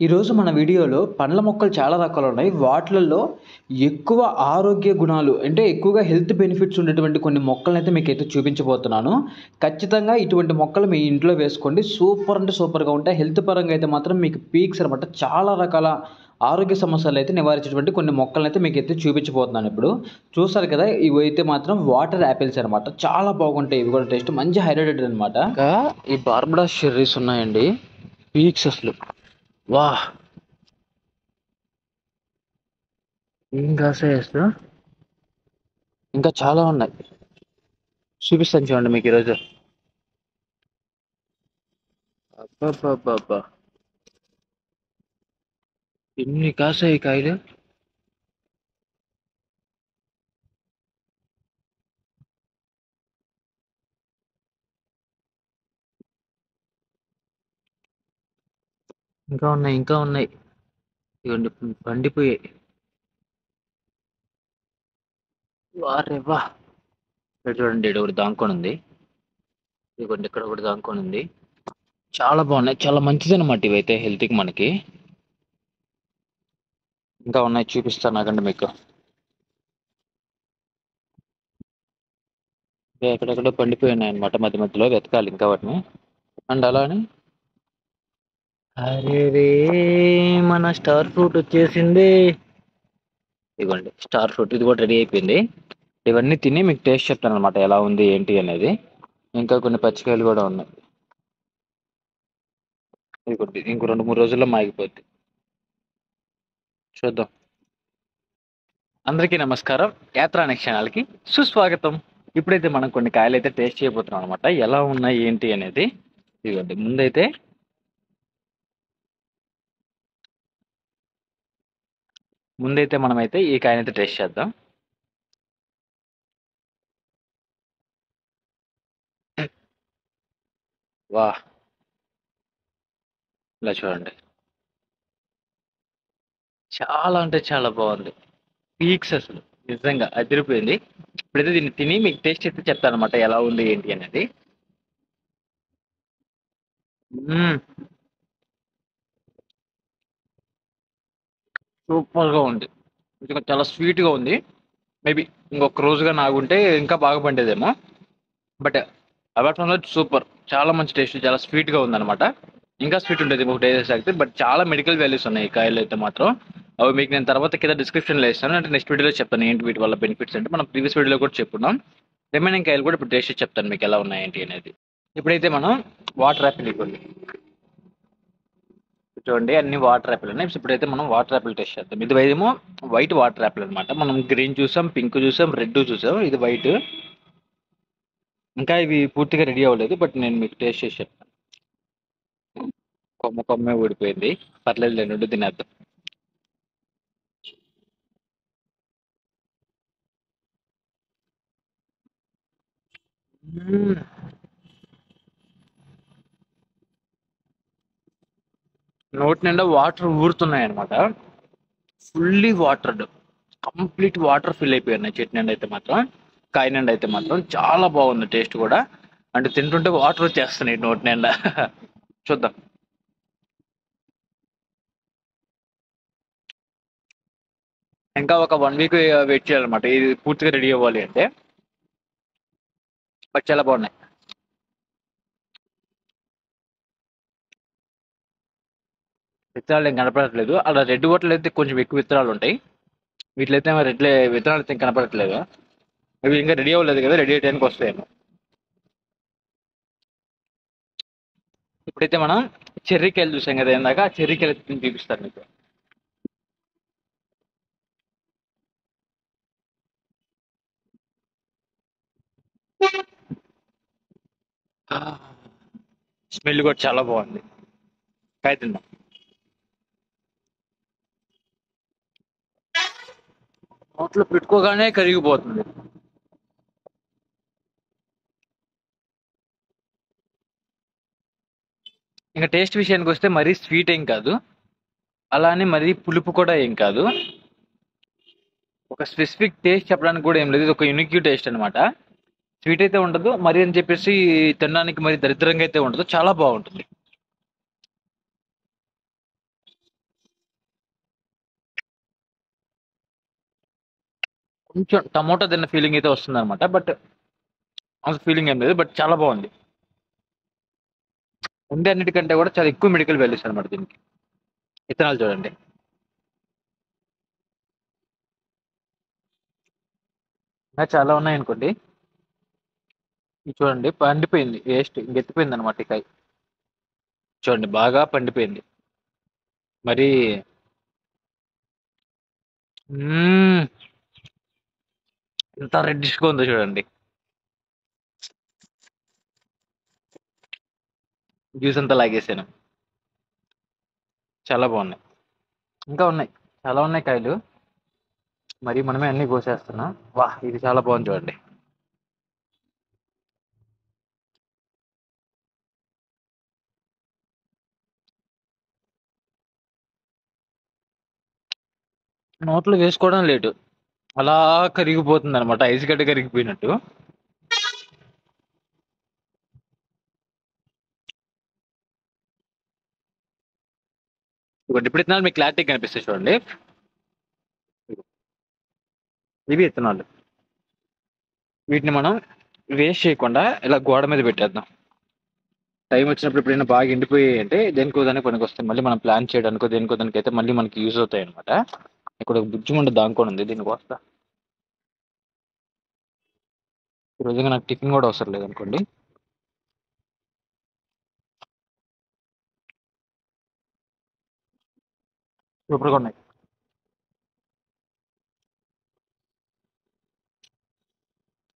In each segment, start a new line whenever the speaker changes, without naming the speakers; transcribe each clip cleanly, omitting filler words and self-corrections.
ఈరోజు మన వీడియోలో పండ్ల మొక్కలు చాలా రకాలు ఉన్నాయి. వాటిలలో ఎక్కువ ఆరోగ్య గుణాలు అంటే ఎక్కువగా హెల్త్ బెనిఫిట్స్ ఉండేటువంటి కొన్ని మొక్కలనైతే మీకైతే చూపించబోతున్నాను. ఖచ్చితంగా ఇటువంటి మొక్కలు మీ ఇంట్లో వేసుకోండి. సూపర్ అంటే సూపర్‌గా ఉంటాయి. హెల్త్ పరంగా అయితే మాత్రం మీకు పీక్స్ అనమాట. చాలా రకాల ఆరోగ్య సమస్యలనైతే నివారించేటువంటి కొన్ని మొక్కలనైతే మీకైతే చూపించబోతున్నాను ఇప్పుడు. చూసారు కదా! ఇవైతే మాత్రం వాటర్ యాపిల్స్ అనమాట. చాలా బాగుంటాయి. ఇవి కూడా టేస్ట్ మంచి హైడ్రేటెడ్ అనమాట. ఇంకా ఈ బార్బడాస్ చెర్రీస్ ఉన్నాయండి. పీక్స్ అసలు. వాహ్! ఏం కాసాయి అసలు? ఇంకా చాలా ఉన్నాయి. చూపిస్తాను చూడండి మీకు ఈరోజు. అబ్బబ్బబ్బబ్బా! ఎన్ని కాసాయి కాయలు. ఇంకా ఉన్నాయి, ఇంకా ఉన్నాయి. ఇదిగోండి పండిపోయాయి. వారే వా! ఇక్కడ చూడండి, ఈడ ఒకటి దాంకొని ఉంది. ఇదిగోండి ఇక్కడ ఒకటి దాంకొని ఉంది. చాలా బాగున్నాయి. చాలా మంచిదన్నమాట ఇవైతే హెల్త్‌కి మనకి. ఇంకా ఉన్నాయి, చూపిస్తాను ఆగండి మీకు. ఎక్కడెక్కడో పండిపోయి ఉన్నాయన్నమాట. మధ్య మధ్యలో వెతకాలి ఇంకా వాటిని. అండ్ అలానే అరెరే! మన స్టార్ ఫ్రూట్ వచ్చేసింది. ఇదిగోండి స్టార్ ఫ్రూట్, ఇది కూడా రెడీ అయిపోయింది. ఇవన్నీ తిని మీకు టేస్ట్ చెప్తాను అనమాట, ఎలా ఉంది ఏంటి అనేది. ఇంకా కొన్ని పచ్చికాయలు కూడా ఉన్నాయి. ఇదిగోండి ఇంకో 2-3 రోజుల్లో మాగిపోద్ది. చూద్దాం. అందరికీ నమస్కారం. యాత్రా నెక్స్ట్ ఛానల్కి సుస్వాగతం. ఇప్పుడైతే మనం కొన్ని కాయలు అయితే టేస్ట్ చేయబోతున్నాం అనమాట, ఎలా ఉన్నాయి ఏంటి అనేది. ఇదిగోండి ముందైతే మనమైతే ఈ కాయనైతే టేస్ట్ చేద్దాం. వాహ్! ఇలా చూడండి, చాలా అంటే చాలా బాగుంది. పీక్స్ అసలు నిజంగా అదిరిపోయింది. ఇప్పుడైతే దీన్ని తిని మీకు టేస్ట్ అయితే చెప్తాను అనమాట, ఎలా ఉంది ఏంటి అనేది. మ్మ్. సూపర్గా ఉంది. నిజంగా చాలా స్వీట్గా ఉంది. మేబీ ఇంకొక రోజుగా నాగుంటే ఇంకా బాగా పండేదేమో. బట్ అవార్డ్ ఫ్రమ్ సూపర్, చాలా మంచి టేస్ట్, చాలా స్వీట్గా ఉందన్నమాట. ఇంకా స్వీట్ ఉంటుంది ఇంకొక డేస్ తాగితే. బట్ చాలా మెడికల్ వాల్యూస్ ఉన్నాయి ఈ కాయలు అయితే మాత్రం. అవి మీకు నేను తర్వాత కింద డిస్క్రిప్షన్లో ఇస్తాను, అంటే నెక్స్ట్ వీడియోలో చెప్తాను ఏంటి వీటి వల్ల బెనిఫిట్స్ అంటే. మనం ప్రీవియస్ వీడియోలో కూడా చెప్పుకున్నాం. రిమైనింగ్ కాయలు కూడా ఇప్పుడు టేస్ట్ చేసి చెప్తాను మీకు ఎలా ఉన్నాయి ఏంటి అనేది. ఇప్పుడైతే మనం వాటర్ యాపిల్ ఇవ్వండి చూడండి, అన్ని వాటర్ యాపిల్ ఉన్నాయి. ఇప్పుడైతే మనం వాటర్ యాపిల్ టెస్ట్ చేద్దాం. ఇది ఏమో వైట్ వాటర్ యాపిల్ అనమాట. మనం గ్రీన్ చూసాం, పింక్ చూసాం, రెడ్ చూసాం, ఇది వైట్. ఇంకా ఇవి పూర్తిగా రెడీ అవ్వలేదు, బట్ నేను మీకు టేస్ట్ చేసి చెప్తాను. కొమ్మే ఊడిపోయింది, పర్లేదు రెండు తినేద్దాం. మ్మ్. నోటి నిండా వాటర్ ఊరుతున్నాయి అనమాట. Fully watered, complete water fill అయిపోయినాయి చెట్టు నిండా అయితే మాత్రం. కాయ నిండా అయితే మాత్రం చాలా బాగుంది టేస్ట్ కూడా. అంటే తింటుంటే వాటర్ వచ్చేస్తున్నాయి నోటి నిండా. చూద్దాం. ఇంకా ఒక 1 వీక్ వెయిట్ చేయాలన్నమాట ఇది పూర్తిగా రెడీ అవ్వాలి అంటే. బట్ చాలా బాగున్నాయి. విత్తనాలు ఏం కనపడట్లేదు. అలా రెడ్ వాటర్ అయితే కొంచెం ఎక్కువ విత్తనాలు ఉంటాయి. వీటిలో అయితే రెడ్ విత్తనాలు అయితే కనపడట్లేదు. ఇవి ఇంకా రెడీ అవ్వలేదు కదా, రెడీ అయ్యడానికి వస్తాయేమో. ఇప్పుడైతే మనం చెర్రీకాయలు చూసాం కదా ఇందాక, ఆ చెర్రీకాయలు అయితే నేను చూపిస్తాను మీకు. స్మెల్ కూడా చాలా బాగుంది. కాయ తిందాం. నోట్లో పెట్టుకోగానే కరిగిపోతుంది. ఇంకా టేస్ట్ విషయానికి వస్తే మరీ స్వీట్ ఏం కాదు, అలానే మరీ పులుపు కూడా ఏం కాదు. ఒక స్పెసిఫిక్ టేస్ట్ చెప్పడానికి కూడా ఏం లేదు. ఇది ఒక యూనిక్ టేస్ట్ అనమాట. స్వీట్ అయితే ఉండదు, మరి అని చెప్పేసి తినడానికి మరి దరిద్రంగా అయితే ఉండదు, చాలా బాగుంటుంది. కొంచెం టమోటా తిన్న ఫీలింగ్ అయితే వస్తుంది అనమాట. బట్ అంత ఫీలింగ్ ఏం లేదు. బట్ చాలా బాగుంది. ఉండే అన్నిటికంటే కూడా చాలా ఎక్కువ మెడికల్ వాల్యూస్ అనమాట దీనికి. విత్తనాలు చూడండి. ఇంకా చాలా ఉన్నాయి అనుకోండి. ఇది చూడండి పండిపోయింది, వేస్ట్ గెత్తిపోయింది అనమాట ఈ కాయ. చూడండి బాగా పండిపోయింది మరి. మ్మ్, ఎంత రెడ్డిష్గా ఉందో చూడండి. జ్యూస్ అంతా లాగేసాను. చాలా బాగున్నాయి. ఇంకా ఉన్నాయి, చాలా ఉన్నాయి కాయలు. మరి మనమే అన్ని కోసేస్తున్నాం. వాహ్, ఇది చాలా బాగుంది చూడండి. నోట్లో వేసుకోవడం లేటు, అలా కరిగిపోతుంది అనమాట, ఐస్ గడ్డ కరిగిపోయినట్టు. ఇప్పుడు విత్తనాలు మీకు క్లారిటీ కనిపిస్తాయి చూడండి. ఇవి విత్తనాలు. వీటిని మనం వేస్ట్ చేయకుండా ఇలా గోడ మీద పెట్టేద్దాం. టైం వచ్చినప్పుడు ఎప్పుడైనా బాగా ఎండిపోయి అంటే దేనికో దానికి పనికి వస్తాయి. మళ్ళీ మనం ప్లాన్ చేయడానికో దేనికో దానికి అయితే మళ్ళీ మనకి యూజ్ అవుతాయి అనమాట. ఇక్కడ ఒక బుజ్జిమండ దాంకొని ఉంది, దీనికి వస్తా. ఈ రోజుగా నాకు టిఫిన్ కూడా అవసరం లేదనుకోండి. సూపర్గా ఉన్నాయి.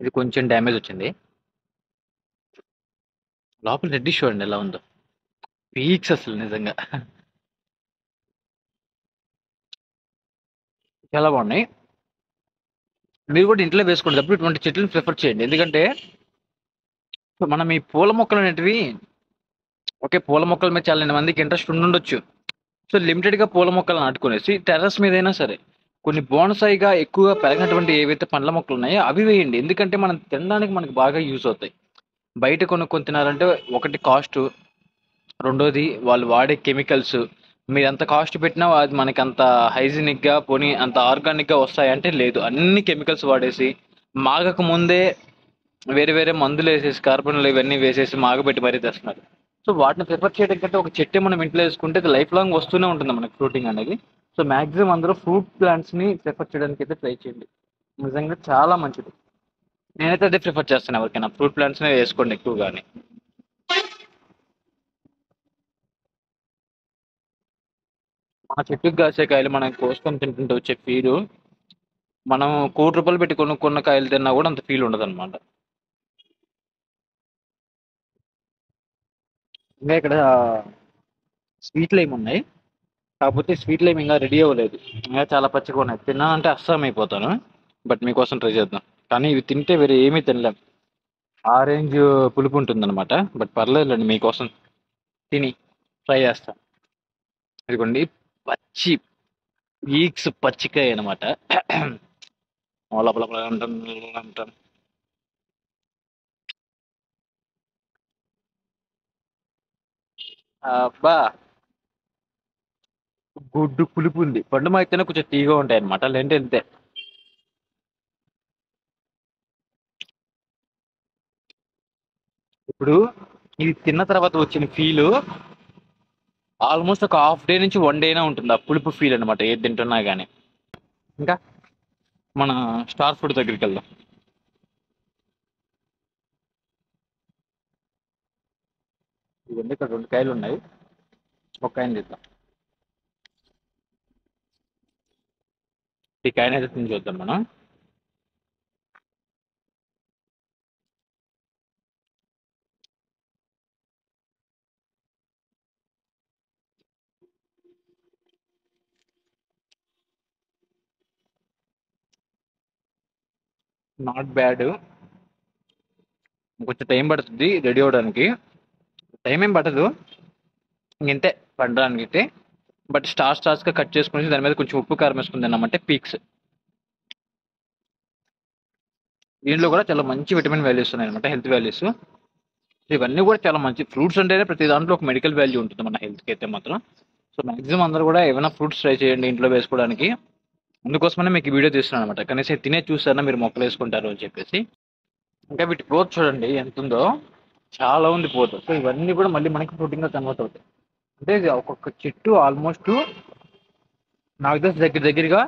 ఇది కొంచెం డ్యామేజ్ వచ్చింది. లోపల రెడ్డిష్ చూడండి ఎలా ఉందో. పీక్స్ అసలు నిజంగా చాలా బాగున్నాయి. మీరు కూడా ఇంట్లో వేసుకునేటప్పుడు ఇటువంటి చెట్లను ప్రిఫర్ చేయండి. ఎందుకంటే మనం ఈ పూల మొక్కలు అనేటివి, ఓకే, పూల మొక్కల మీద చాలా మందికి ఇంట్రెస్ట్ ఉండుండొచ్చు. సో లిమిటెడ్గా పూల మొక్కలు నాటుకునేసి టెర్రస్ మీద అయినా సరే కొన్ని బోనసాయిగా ఎక్కువగా పెరిగినటువంటి ఏవైతే పండ్ల మొక్కలు ఉన్నాయో అవి వేయండి. ఎందుకంటే మనం తినడానికి మనకి బాగా యూజ్ అవుతాయి. బయట కొనుక్కొని తినాలంటే ఒకటి కాస్ట్, రెండోది వాళ్ళు వాడే కెమికల్స్. మీరు ఎంత కాస్ట్ పెట్టినా అది మనకి అంత హైజీనిక్గా పోనీ అంత ఆర్గానిక్గా వస్తాయంటే లేదు. అన్ని కెమికల్స్ వాడేసి మాగక ముందే వేరే వేరే మందులు వేసేసి కార్బన్లు ఇవన్నీ వేసేసి మాగబెట్టి మరీ తెస్తున్నారు. సో వాటిని ప్రిఫర్ చేయడం కంటే ఒక చెట్టు మనం ఇంట్లో వేసుకుంటే అది లైఫ్ లాంగ్ వస్తూనే ఉంటుంది మనకి ఫ్రూటింగ్ అనేది. సో మాక్సిమం అందరూ ఫ్రూట్ ప్లాంట్స్ని ప్రిఫర్ చేయడానికి అయితే ట్రై చేయండి. నిజంగా చాలా మంచిది. నేనైతే అదే ప్రిఫర్ చేస్తాను ఎవరికైనా, ఫ్రూట్ ప్లాంట్స్నే వేసుకోండి ఎక్కువగానే. మన చెట్టుకు కాసే కాయలు మనం కోసుకొని తింటుంటే వచ్చే ఫీలు, మనం ₹1,00,00,000 పెట్టి కొనుక్కున్న కాయలు తిన్నా కూడా అంత ఫీల్ ఉండదు అనమాట. ఇంకా ఇక్కడ స్వీట్లు ఏమి ఉన్నాయి, కాకపోతే స్వీట్ లైమ్ ఇంకా రెడీ అవ్వలేదు. ఇంకా చాలా పచ్చిగా ఉన్నాయి. తిన్నానంటే అస్సాం అయిపోతాను. బట్ మీకోసం ట్రై చేద్దాం. కానీ ఇవి తింటే వేరే ఏమీ తినలేం. ఆరెంజ్ పులుపు ఉంటుందన్నమాట. బట్ పర్లేదులేండి, మీకోసం తిని ట్రై చేస్తా. ఇదిగోండి పచ్చి వీక్స్ పచ్చికాయ అనమాట. లోపల అంటాం. అబ్బా, గుడ్డు పులుపు ఉంది. పండు మాగితేనే కొంచెం తీగా ఉంటాయి అనమాట, లేదంటే అంతే. ఇప్పుడు ఇది తిన్న తర్వాత వచ్చిన ఫీల్ ఆల్మోస్ట్ ఒక హాఫ్ డే నుంచి 1 డే అయినా ఉంటుంది ఆ పులుపు ఫీల్ అనమాట, ఏది తింటున్నా కానీ. ఇంకా మన స్టార్ ఫుడ్ దగ్గరికి వెళ్దాం. ఇవన్నీ ఇక్కడ 2 కాయలు ఉన్నాయి, ఒక కాయని తీద్దాం. ఈ కాయని అయితే తిని చూద్దాం మనం. Not bad. కొంచెం టైం పడుతుంది రెడీ అవ్వడానికి. టైం ఏం పట్టదు, ఇంతే పండడానికి అయితే. బట్ స్టార్స్గా కట్ చేసుకుని దాని మీద కొంచెం ఉప్పు కారం వేసుకుని తిన్నామంటే పీక్స్. దీంట్లో కూడా చాలా మంచి విటమిన్ వాల్యూస్ ఉన్నాయి అనమాట, హెల్త్ వాల్యూస్. ఇవన్నీ కూడా చాలా మంచి. ఫ్రూట్స్ అంటేనే ప్రతి దాంట్లో ఒక మెడికల్ వాల్యూ ఉంటుంది మన హెల్త్కి అయితే మాత్రం. సో మాక్సిమం అందరూ కూడా ఏమైనా ఫ్రూట్స్ ట్రై చేయండి ఇంట్లో వేసుకోవడానికి. అందుకోసమనే మీకు ఈ వీడియో తీస్తున్నాను అనమాట. కనీసం తినే చూసారా మీరు మొక్కలు వేసుకుంటారు అని చెప్పేసి. ఇంకా వీటి గ్రోత్ చూడండి ఎంత ఉందో, చాలా ఉంది గ్రోత్. సో ఇవన్నీ కూడా మళ్ళీ మనకి ప్రోటీన్గా కన్వర్ట్ అవుతాయి. అంటే ఇది ఒక్కొక్క చెట్టు ఆల్మోస్ట్ నాకు తెలిసి దగ్గరగా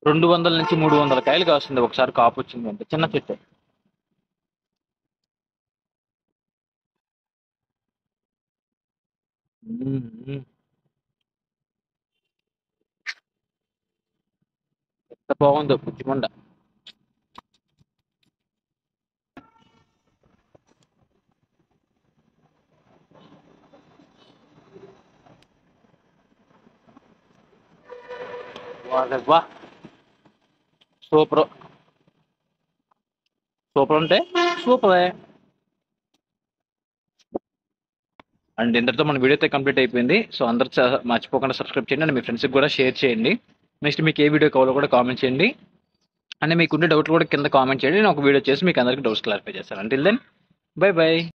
200 నుంచి 300 కాయలు కాస్తుంది ఒకసారి కాపు వచ్చింది అంటే. చిన్న చెట్టు. ఎంత బాగుందో పుచ్చిమండ. వా సూపర్. సూపర్ అంటే సూపరే. అండ్ ఇంతటితో మన వీడియో అయితే కంప్లీట్ అయిపోయింది. సో అందరూ మర్చిపోకుండా సబ్స్క్రైబ్ చేయండి అండ్ మీ ఫ్రెండ్స్కి కూడా షేర్ చేయండి. నెక్స్ట్ మీకు ఏ వీడియో కావాలో కూడా కామెంట్ చేయండి. అండ్ మీకుండే డౌట్లు కూడా కింద కామెంట్ చేయండి. నేను ఒక వీడియో చేసి మీకు అందరికీ డౌట్స్ క్లారిఫై చేస్తాను. Until then bye by.